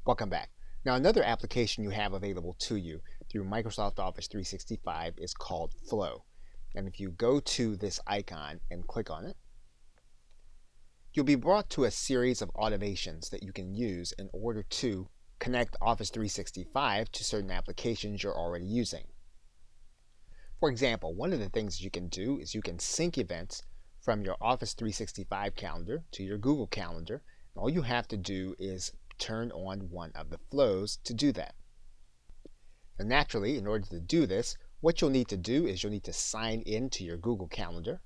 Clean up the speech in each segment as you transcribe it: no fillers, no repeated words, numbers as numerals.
Welcome back. Now, another application you have available to you through Microsoft Office 365 is called Flow. And if you go to this icon and click on it, you'll be brought to a series of automations that you can use in order to connect Office 365 to certain applications you're already using. For example, one of the things you can do is you can sync events from your Office 365 calendar to your Google Calendar. And all you have to do is turn on one of the flows to do that. And naturally, in order to do this, what you'll need to do is you'll need to sign in to your Google Calendar.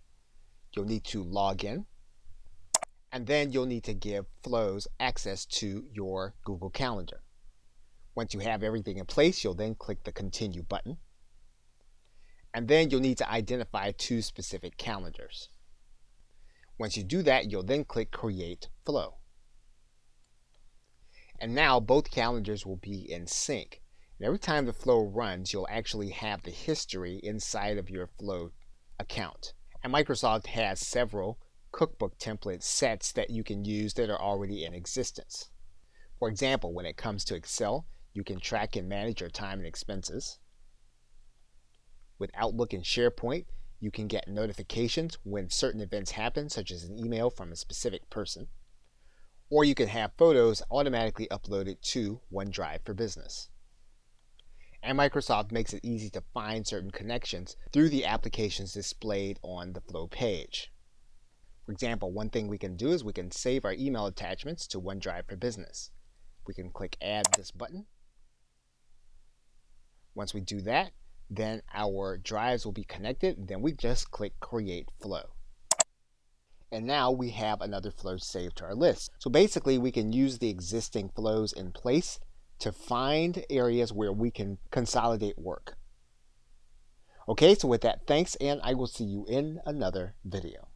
You'll need to log in, and then you'll need to give flows access to your Google Calendar. Once you have everything in place, you'll then click the Continue button. And then you'll need to identify two specific calendars. Once you do that, you'll then click Create Flow. And now both calendars will be in sync. And every time the flow runs, you'll actually have the history inside of your Flow account. And Microsoft has several cookbook template sets that you can use that are already in existence. For example, when it comes to Excel, you can track and manage your time and expenses. With Outlook and SharePoint, you can get notifications when certain events happen, such as an email from a specific person. Or you can have photos automatically uploaded to OneDrive for Business. And Microsoft makes it easy to find certain connections through the applications displayed on the Flow page. For example, one thing we can do is we can save our email attachments to OneDrive for Business. We can click Add this button. Once we do that, then our drives will be connected, and then we just click Create Flow. And now we have another flow saved to our list. So basically, we can use the existing flows in place to find areas where we can consolidate work. Okay, so with that, thanks, and I will see you in another video.